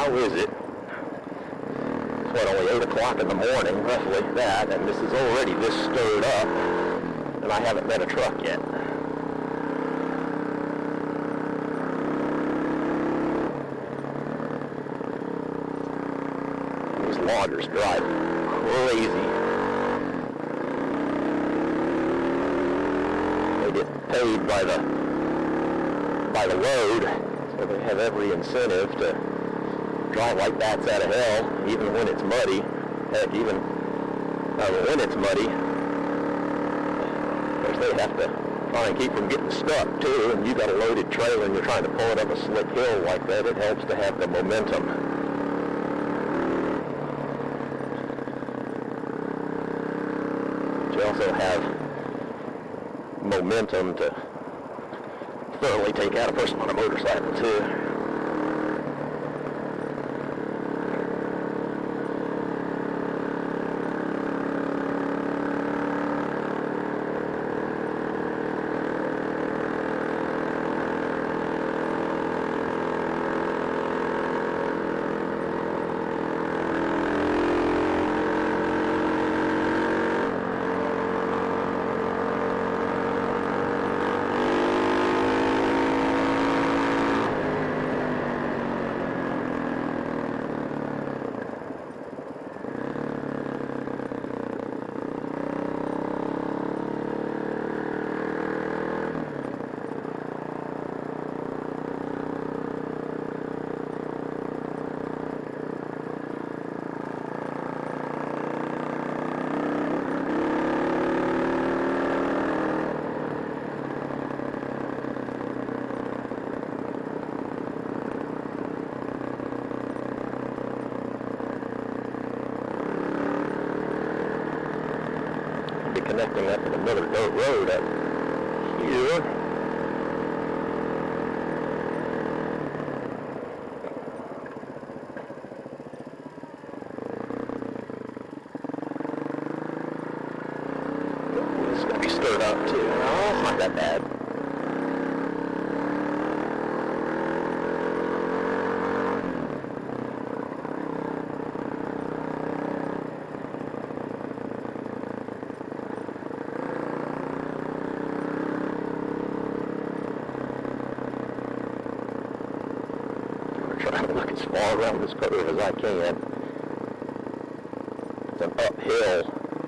how is it? It's what, only 8 o'clock in the morning, roughly that, and this is already this stirred up, and I haven't met a truck yet. These loggers drive crazy. They get paid by the load, so they have every incentive to drive like bats out of hell, even when it's muddy. Heck, even when it's muddy, of course they have to try and keep from getting stuck too, and you got a loaded trailer and you're trying to pull it up a slick hill like that, it helps to have the momentum. But you also have momentum to thoroughly take out a person on a motorcycle too. Connecting up with another dirt road up here. This is going to be stirred up too. No, it's not that bad. Look as far around this curve as I can. It's an uphill.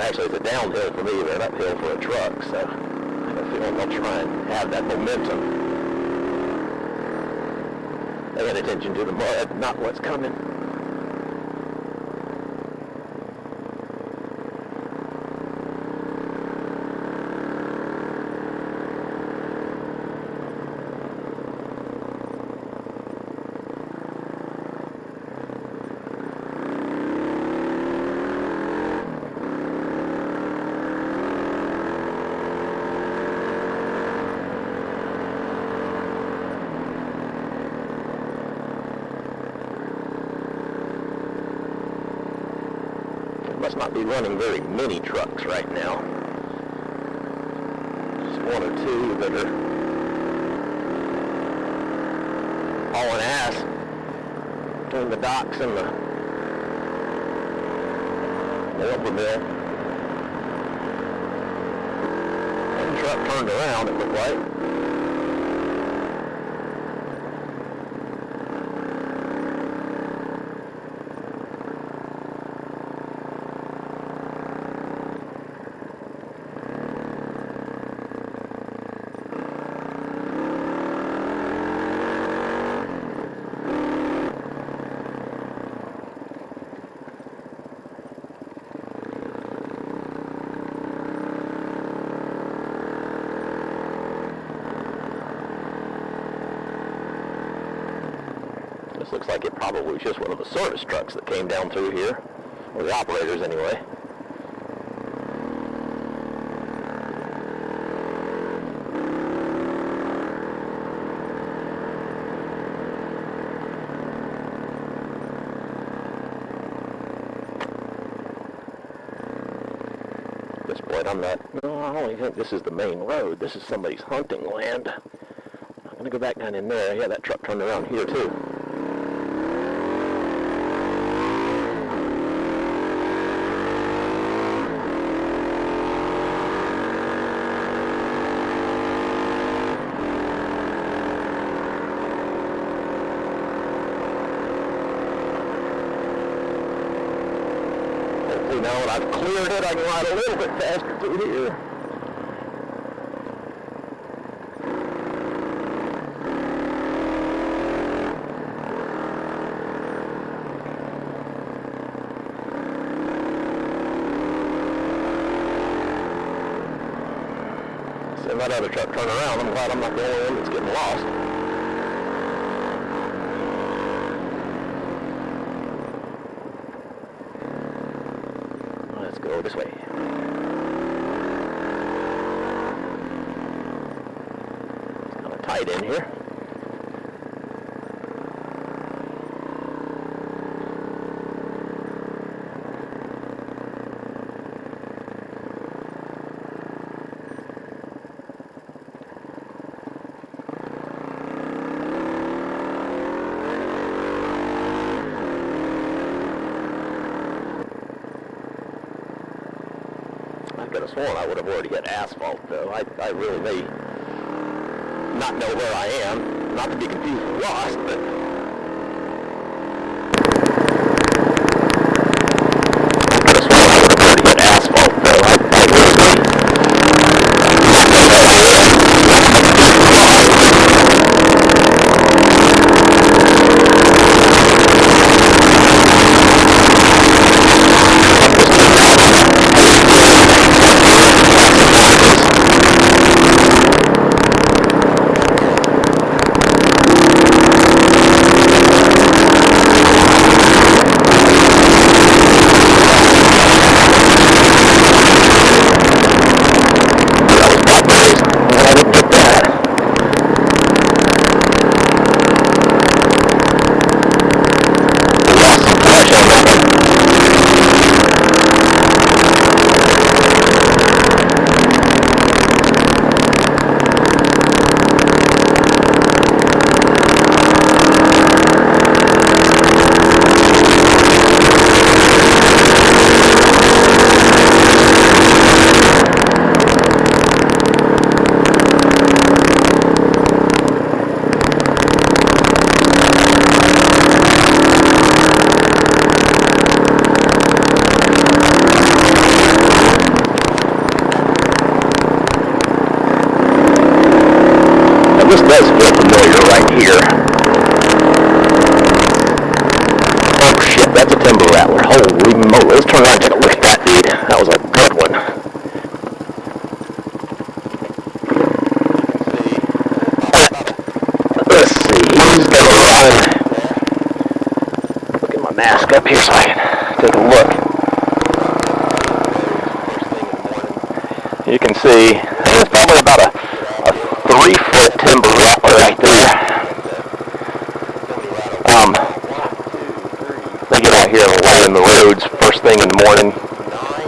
Actually, it's a downhill for me, but an uphill for a truck. So I have a feeling I'll try and have that momentum. Paying attention to the mud, not what's coming. Must not be running very many trucks right now. Just one or two that are hauling ass between the docks and the lumber mill. One truck turned around, it looked like. This looks like it probably was just one of the service trucks that came down through here, or the operators anyway. At this point, I don't even think this is the main road. This is somebody's hunting land. I'm going to go back down in there. Yeah, that truck turned around here too. now that I've cleared it, I can ride a little bit faster through here. See that other truck turn around. I'm glad I'm not the only one that's getting lost. Let's go this way. It's kind of tight in here. I could have sworn I would have already hit asphalt, though. I really may not know where I am. Not to be confused with lost, but... I could have sworn I would have already hit asphalt, though. I really may... This does feel familiar right here. Oh shit, that's a Timber-rattler. Holy moly, let's turn around and take a look at that, dude. That was a good one. Let's see, he's gonna run. Look at my mask up here so I can take a look. You can see, it's probably about a 3-foot Timber-rattler right there. They get out here and line the roads first thing in the morning,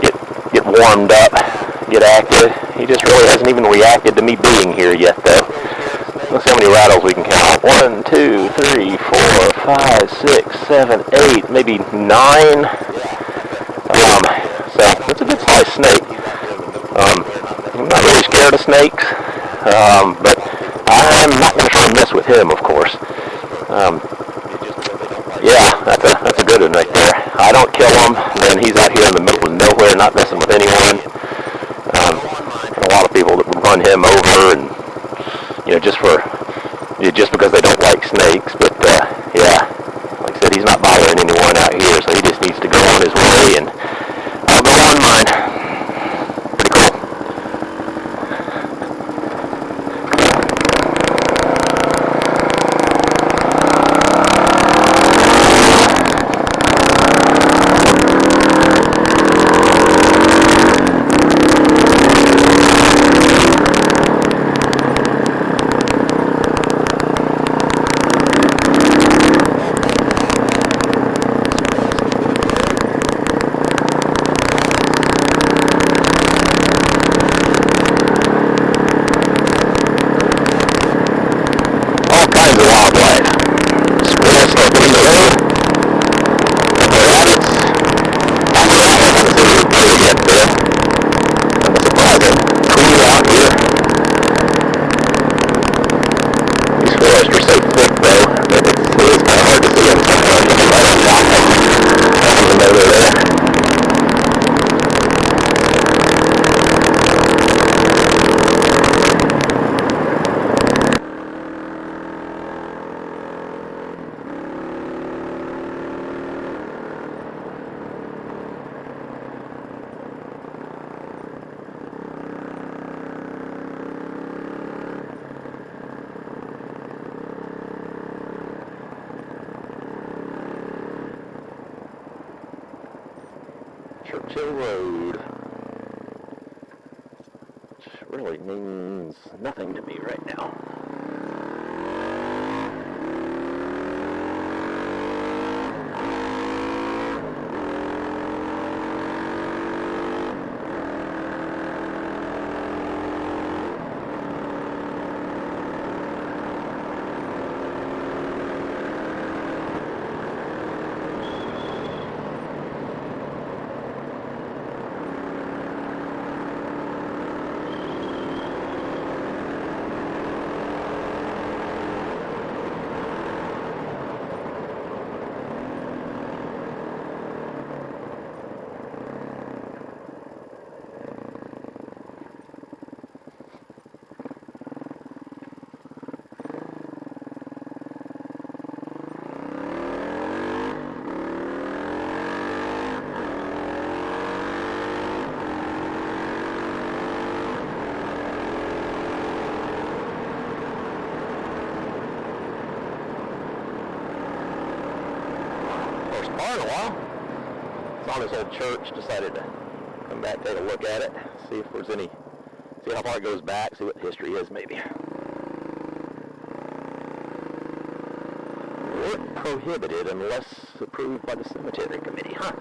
get warmed up, get active. He just really hasn't even reacted to me being here yet, though. Let's see how many rattles we can count. 1, 2, 3, 4, 5, 6, 7, 8, maybe 9. So it's a good sized snake. I'm not really scared of snakes. But I'm not going to try to mess with him, of course. Yeah, that's a good one right there. I don't kill him, then he's out here in the middle of nowhere, not messing with anyone. And a lot of people that would run him over, and just because they don't like snakes. But yeah, like I said, he's not bothering anyone out here, so he just needs to go on his way, and I'll go on mine. Pretty cool. Chill Road. Which really means nothing to me right now. In a while. It's on his old church. Decided to come back, take a look at it, see if there's any, see how far it goes back, see what the history is maybe. Work prohibited unless approved by the cemetery committee, huh?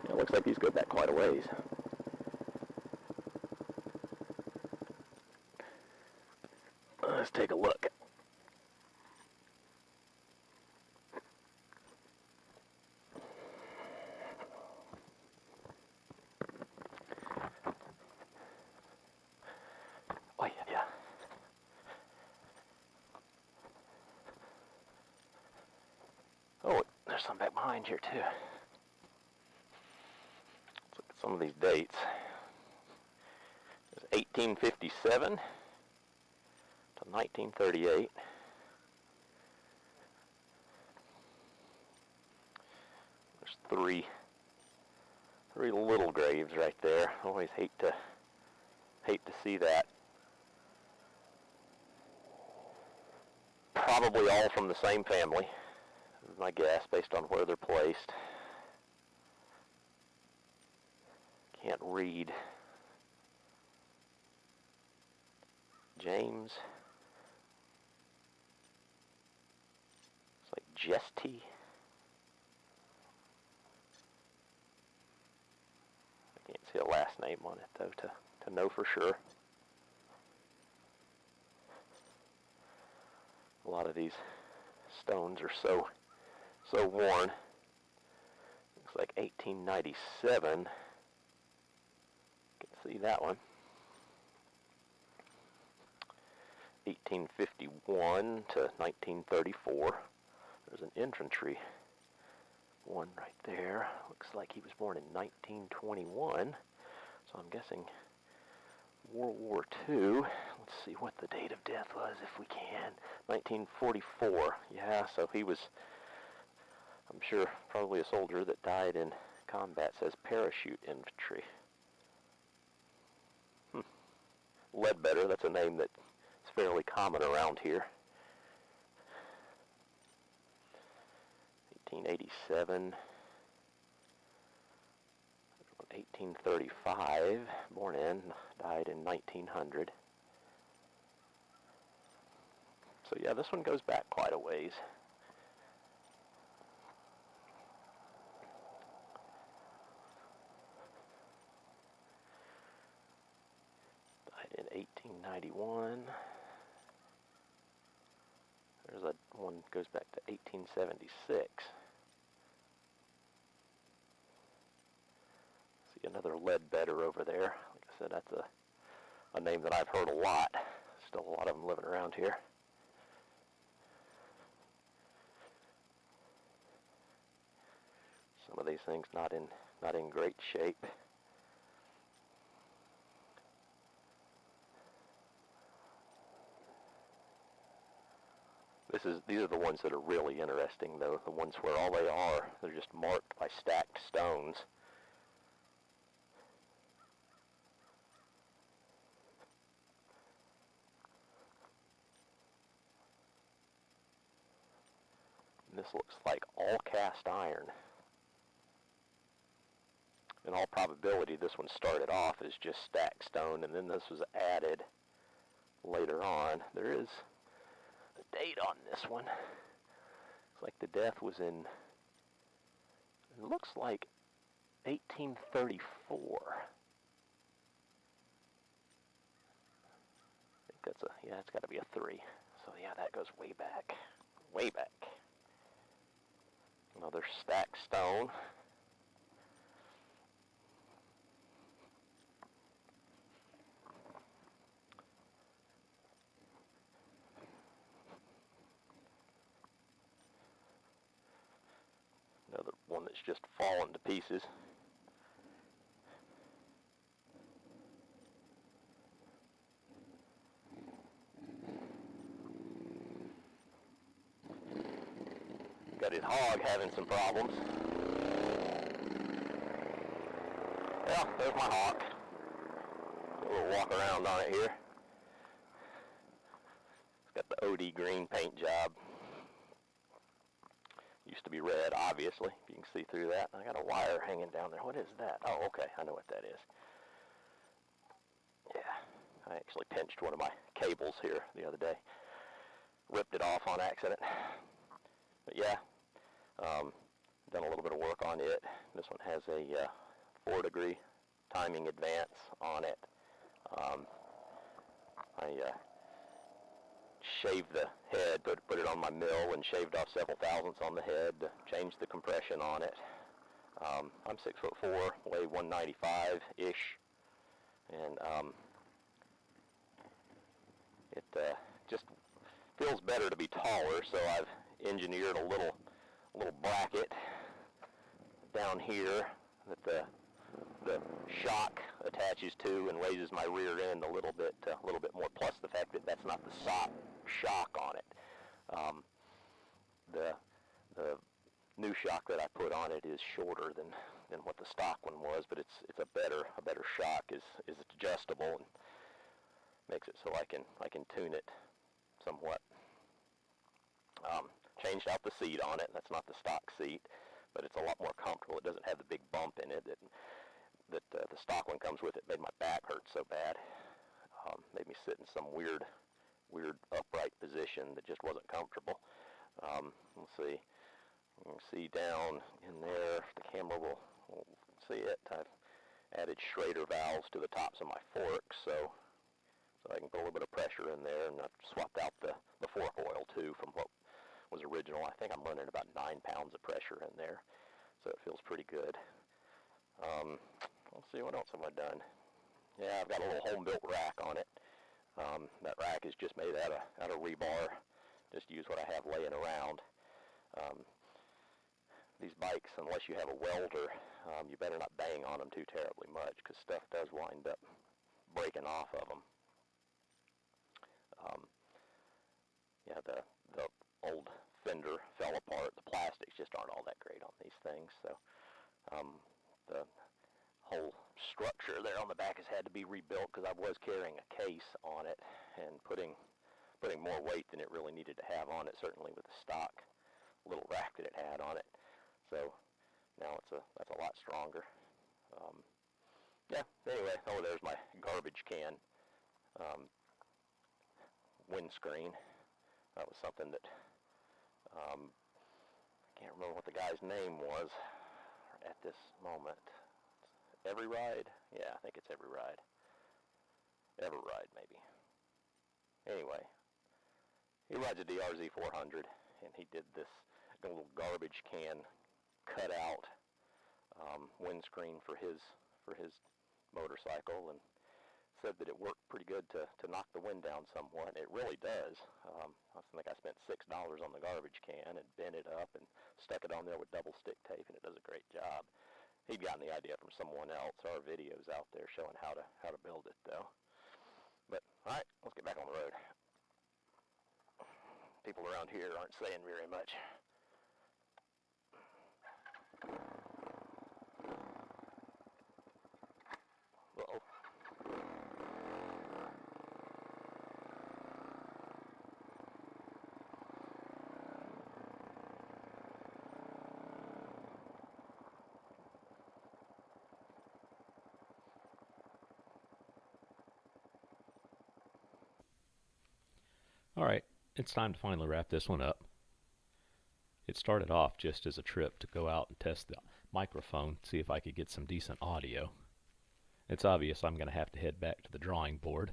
Yeah, it looks like these go back quite a ways. Let's take a look. Oh, there's some back behind here too. Let's look at some of these dates. There's 1857 to 1938. There's three little graves right there. Always hate to see that. Probably all from the same family, is my guess, based on where they're placed. Can't read. James. It's like Jesty. I can't see a last name on it though to know for sure. A lot of these stones are so worn. Looks like 1897. You can see that one. 1851 to 1934. There's an infantry one right there. Looks like he was born in 1921. So I'm guessing World War II. Let's see what the date of death was if we can. 1944. Yeah, so he was, I'm sure, probably a soldier that died in combat. It says parachute infantry. Ledbetter, that's a name that's fairly common around here. 1887. 1835, born in, died in 1900. So yeah, this one goes back quite a ways. Died in 1891. There's one goes back to 1876. See another Ledbetter over there. Like I said, that's a name that I've heard a lot. Still a lot of them living around here. Some of these things not in great shape. These are the ones that are really interesting, though. The ones where all they are, they're just marked by stacked stones. And this looks like all cast iron. in all probability, this one started off as just stacked stone, and then this was added later on. There is a date on this one. It's like the death was in, it looks like 1834. I think that's a, yeah, it's got to be a 3. So yeah, that goes way back. Way back. Another stacked stone. Another one that's just fallen to pieces. Got his hog having some problems. Yeah, there's my hawk. A little walk around on it here. It's got the OD green paint job. Used to be red, obviously. You can see through that. I got a wire hanging down there. What is that? Oh, okay. I know what that is. Yeah, I actually pinched one of my cables here the other day. Ripped it off on accident. But yeah, done a little bit of work on it. This one has a 4-degree timing advance on it. I shaved the head, put it on my mill, and shaved off several thousandths on the head, changed the compression on it. I'm 6'4", weigh 195-ish, and it just feels better to be taller, so I've engineered a little bracket down here that the shock attaches to and raises my rear end a little bit more. Plus the fact that that's not the stock shock on it. The new shock that I put on it is shorter than what the stock one was, but it's a better shock. is adjustable and makes it so I can tune it somewhat. Changed out the seat on it. That's not the stock seat, but it's a lot more comfortable. It doesn't have the big bump in it that the stock one comes with. It made my back hurt so bad. Made me sit in some weird upright position that just wasn't comfortable. Let's see. You can see down in there, the camera will see it. I've added Schrader valves to the tops of my forks, so I can put a little bit of pressure in there, and I've swapped out the fork oil too from what was original. I think I'm running about 9 pounds of pressure in there, so it feels pretty good. Let's see, what else have I done? Yeah, I've got a little home-built rack on it. That rack is just made out of rebar. Just use what I have laying around. These bikes, unless you have a welder, you better not bang on them too terribly much, because stuff does wind up breaking off of them. Yeah, the old fender fell apart. The plastics just aren't all that great on these things, so the whole structure there on the back has had to be rebuilt, because I was carrying a case on it and putting more weight than it really needed to have on it, certainly with the stock little rack that it had on it. So now that's a lot stronger. Yeah, anyway, oh, there's my garbage can windscreen. That was something that I can't remember what the guy's name was at this moment. Every Ride? Yeah, I think it's Every Ride. Ever Ride, maybe. Anyway, he rides a DRZ 400, and he did this little garbage can cutout windscreen for his motorcycle, and said that it worked pretty good to knock the wind down somewhat. It really does. I think I spent $6 on the garbage can and bent it up and stuck it on there with double stick tape, and it does a great job. He'd gotten the idea from someone else. There are videos out there showing how to build it, though. But all right, let's get back on the road. People around here aren't saying very much. Uh-oh. Alright, it's time to finally wrap this one up. It started off just as a trip to go out and test the microphone, see if I could get some decent audio. It's obvious I'm going to have to head back to the drawing board,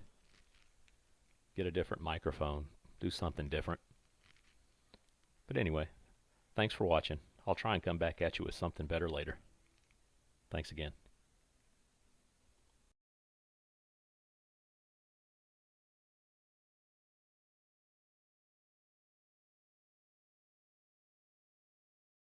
get a different microphone, do something different. But anyway, thanks for watching. I'll try and come back at you with something better later. Thanks again.